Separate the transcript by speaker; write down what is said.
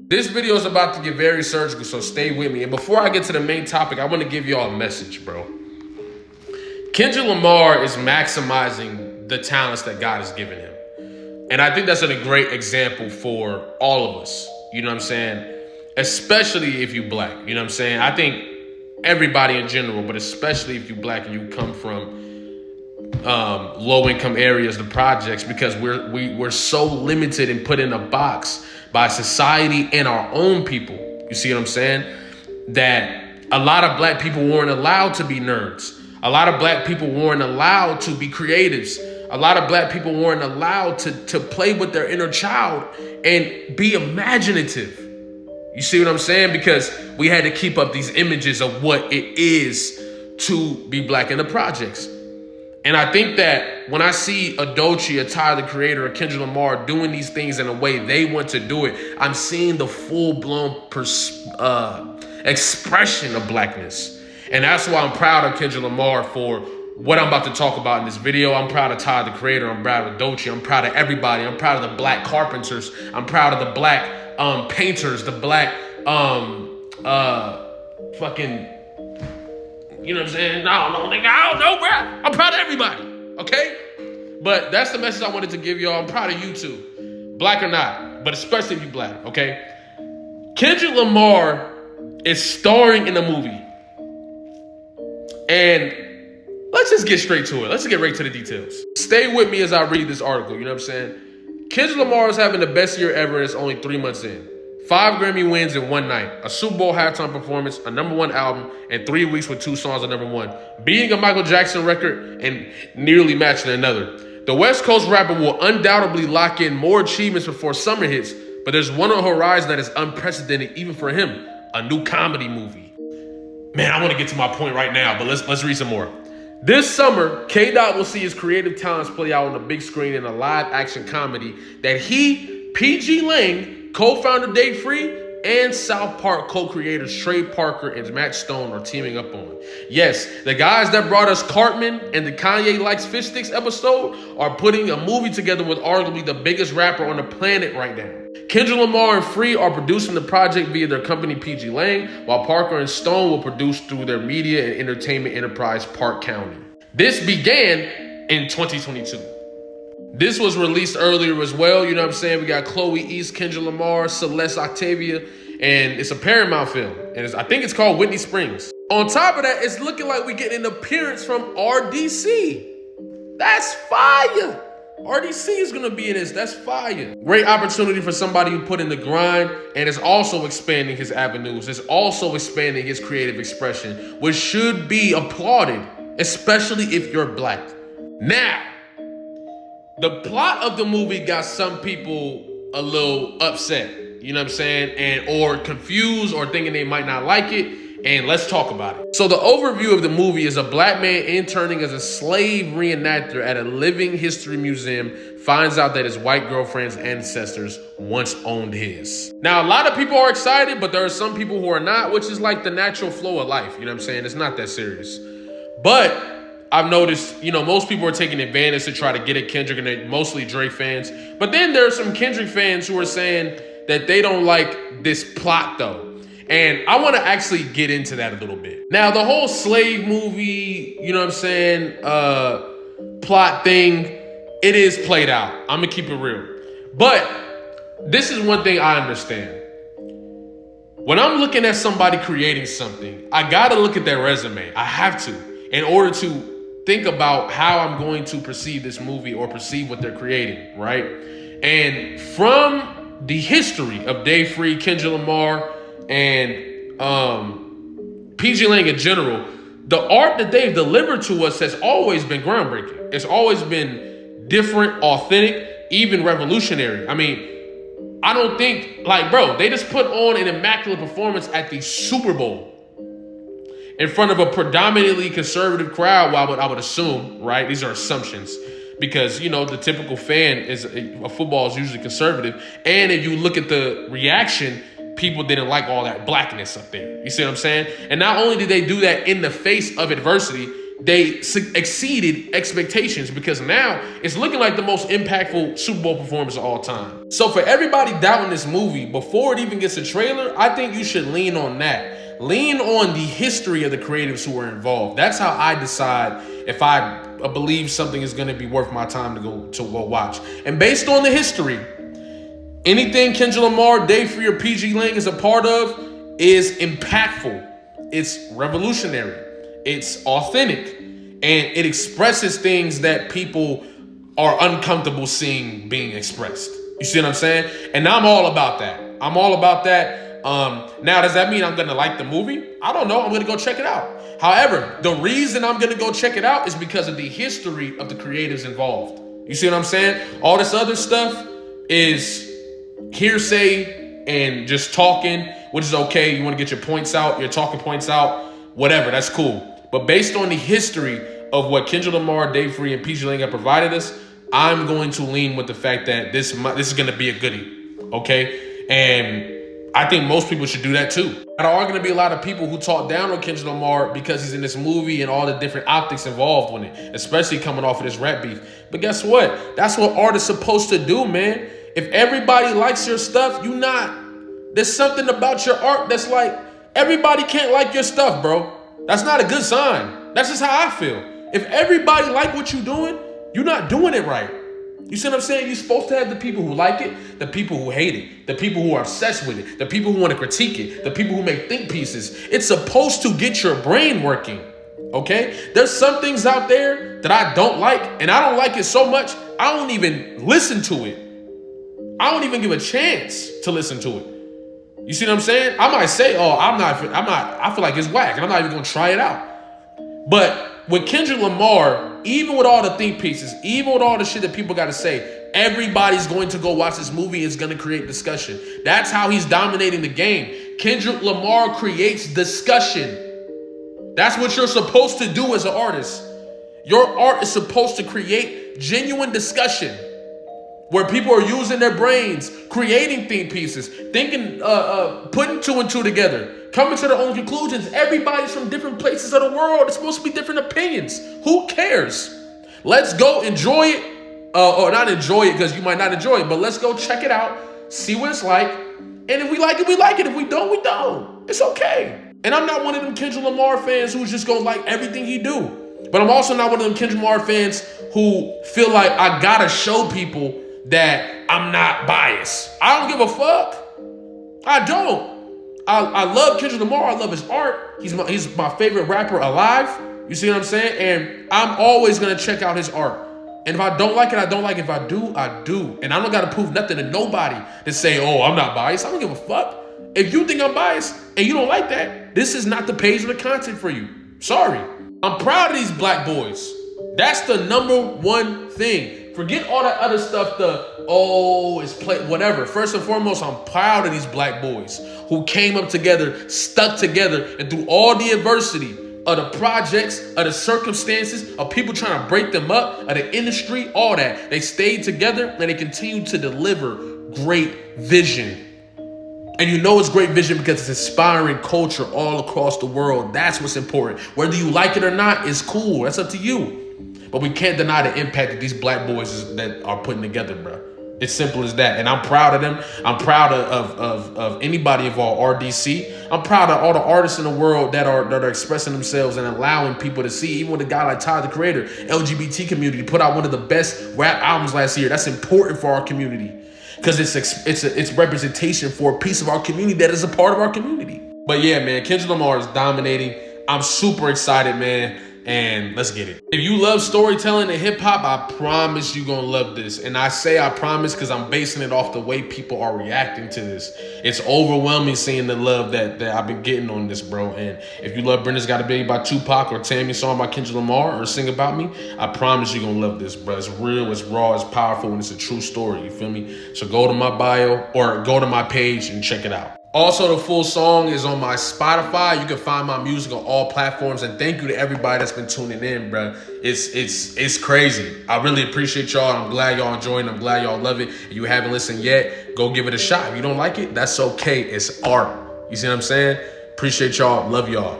Speaker 1: This video is about to get very surgical, so stay with me. And before I get to the main topic, I want to give y'all a message, bro. Kendrick Lamar is maximizing the talents that God has given him. And I think that's a great example for all of us. You know what I'm saying? Especially if you black. You know what I'm saying? I think everybody in general, but especially if you black and you come from low-income areas, the projects, because we're so limited and put in a box by society and our own people. You see what I'm saying? That a lot of black people weren't allowed to be nerds. A lot of black people weren't allowed to be creatives. A lot of black people weren't allowed to play with their inner child and be imaginative. You see what I'm saying? Because we had to keep up these images of what it is to be black in the projects. And I think that when I see a Doechii, a Tyler, the Creator, a Kendrick Lamar doing these things in a way they want to do it, I'm seeing the full-blown expression of blackness. And that's why I'm proud of Kendrick Lamar for what I'm about to talk about in this video. I'm proud of Tyler, the Creator. I'm proud of Doechii. I'm proud of everybody. I'm proud of the black carpenters. I'm proud of the black painters, the black fucking... You know what I'm saying? I don't know, bro. I'm proud of everybody, okay? But that's the message I wanted to give y'all. I'm proud of you too, black or not, but especially if you black, okay? Kendrick Lamar is starring in a movie. And let's just get straight to it. Let's just get right to the details. Stay with me as I read this article, you know what I'm saying? Kendrick Lamar is having the best year ever and it's only 3 months in. 5 Grammy wins in one night, a Super Bowl halftime performance, a #1 album, and 3 weeks with 2 songs at #1, beating a Michael Jackson record and nearly matching another. The West Coast rapper will undoubtedly lock in more achievements before summer hits, but there's one on the horizon that is unprecedented even for him, a new comedy movie. Man, I want to get to my point right now, but let's read some more. This summer, K-Dot will see his creative talents play out on the big screen in a live-action comedy that he, PG Lang, co-founder Dave Free, and South Park co-creators Trey Parker and Matt Stone are teaming up on. Yes, the guys that brought us Cartman and the Kanye Likes Fish Sticks episode are putting a movie together with arguably the biggest rapper on the planet right now. Kendrick Lamar and Free are producing the project via their company PG Lang, while Parker and Stone will produce through their media and entertainment enterprise Park County. This began in 2022. This was released earlier as well, you know what I'm saying? We got Chloe East, Kendrick Lamar, Celeste Octavia, and it's a Paramount film. And I think it's called Whitney Springs. On top of that, it's looking like we get an appearance from RDC. That's fire. RDC is gonna be in this, that's fire. Great opportunity for somebody who put in the grind and is also expanding his avenues, is also expanding his creative expression, which should be applauded, especially if you're black. Now, the plot of the movie got some people a little upset, you know what I'm saying? Or confused or thinking they might not like it. And let's talk about it. So the overview of the movie is a black man interning as a slave reenactor at a living history museum finds out that his white girlfriend's ancestors once owned his. Now, a lot of people are excited, but there are some people who are not, which is like the natural flow of life. You know what I'm saying? It's not that serious. But I've noticed, you know, most people are taking advantage to try to get at Kendrick, and they're mostly Dre fans. But then there are some Kendrick fans who are saying that they don't like this plot, though. And I want to actually get into that a little bit. Now, the whole slave movie, you know what I'm saying, plot thing, it is played out. I'm going to keep it real. But this is one thing I understand. When I'm looking at somebody creating something, I got to look at their resume. I have to, in order to think about how I'm going to perceive this movie or perceive what they're creating, right? And from the history of Dave Free, Kendrick Lamar, and PG Lang in general, the art that they've delivered to us has always been groundbreaking. It's always been different, authentic, even revolutionary. I mean, I don't think, like, bro, they just put on an immaculate performance at the Super Bowl in front of a predominantly conservative crowd, well, I would assume, right? These are assumptions because, you know, the typical fan of football is usually conservative. And if you look at the reaction, people didn't like all that blackness up there. You see what I'm saying? And not only did they do that in the face of adversity, exceeded expectations because now it's looking like the most impactful Super Bowl performance of all time. So for everybody doubting this movie before it even gets a trailer, I think you should lean on that. Lean on the history of the creatives who were involved. That's how I decide if I believe something is going to be worth my time to go watch. And based on the history, anything Kendrick Lamar, Dave Free, or PG Lang is a part of is impactful. It's revolutionary. It's authentic. And it expresses things that people are uncomfortable seeing being expressed. You see what I'm saying? And I'm all about that. I'm all about that. Now, does that mean I'm going to like the movie? I don't know. I'm going to go check it out. However, the reason I'm going to go check it out is because of the history of the creatives involved. You see what I'm saying? All this other stuff is hearsay and just talking, which is okay. You want to get your points out, your talking points out, whatever, that's cool. But based on the history of what Kendrick Lamar, Dave Free, and PG Lang have provided us, I'm going to lean with the fact that this is going to be a goodie, okay? And I think most people should do that too. There are going to be a lot of people who talk down on Kendrick Lamar because he's in this movie and all the different optics involved with it, especially coming off of this rap beef. But guess what? That's what art is supposed to do, man. If everybody likes your stuff, there's something about your art that's like, everybody can't like your stuff, bro. That's not a good sign. That's just how I feel. If everybody like what you're doing, you're not doing it right. You see what I'm saying? You're supposed to have the people who like it, the people who hate it, the people who are obsessed with it, the people who want to critique it, the people who make think pieces. It's supposed to get your brain working, okay? There's some things out there that I don't like, and I don't like it so much, I don't even listen to it. I don't even give a chance to listen to it. You see what I'm saying? I might say, I feel like it's whack, and I'm not even gonna try it out. But with Kendrick Lamar, even with all the think pieces, even with all the shit that people gotta say, everybody's going to go watch this movie. It's gonna create discussion. That's how he's dominating the game. Kendrick Lamar creates discussion. That's what you're supposed to do as an artist. Your art is supposed to create genuine discussion, where people are using their brains, creating think pieces, thinking, putting two and two together, coming to their own conclusions. Everybody's from different places of the world. It's supposed to be different opinions. Who cares? Let's go enjoy it, or not enjoy it because you might not enjoy it, but let's go check it out, see what it's like. And if we like it, we like it. If we don't, we don't. It's okay. And I'm not one of them Kendrick Lamar fans who's just gonna like everything he do. But I'm also not one of them Kendrick Lamar fans who feel like I gotta show people that I'm not biased. I don't give a fuck. I don't. I love Kendrick Lamar. I love his art. He's my favorite rapper alive. You see what I'm saying? And I'm always gonna check out his art. And if I don't like it, I don't like it. If I do, I do. And I don't gotta prove nothing to nobody to say, oh, I'm not biased. I don't give a fuck. If you think I'm biased and you don't like that, this is not the page or the content for you. Sorry. I'm proud of these black boys. That's the number one thing. Forget all that other stuff, whatever. First and foremost, I'm proud of these black boys who came up together, stuck together, and through all the adversity of the projects, of the circumstances, of people trying to break them up, of the industry, all that, they stayed together and they continued to deliver great vision. And you know it's great vision because it's inspiring culture all across the world. That's what's important. Whether you like it or not is cool. That's up to you. But we can't deny the impact that these black boys that are putting together, bro. It's simple as that. And I'm proud of them. I'm proud of anybody involved, RDC. I'm proud of all the artists in the world that are expressing themselves and allowing people to see. Even with a guy like Tyler, the Creator, LGBT community, put out one of the best rap albums last year. That's important for our community because it's representation for a piece of our community that is a part of our community. But yeah, man, Kendrick Lamar is dominating. I'm super excited, man. And let's get it. If you love storytelling and hip hop, I promise you're gonna love this. And I say I promise because I'm basing it off the way people are reacting to this. It's overwhelming seeing the love that I've been getting on this, bro. And if you love Brenda's Got a Baby by Tupac or Tammy Song by Kendrick Lamar or Sing About Me, I promise you're gonna love this, bro. It's real, it's raw, it's powerful, and it's a true story. You feel me? So go to my bio or go to my page and check it out. Also, the full song is on my Spotify. You can find my music on all platforms. And thank you to everybody that's been tuning in, bro. It's crazy. I really appreciate y'all. I'm glad y'all enjoying it. I'm glad y'all love it. If you haven't listened yet, go give it a shot. If you don't like it, that's okay. It's art. You see what I'm saying? Appreciate y'all. Love y'all.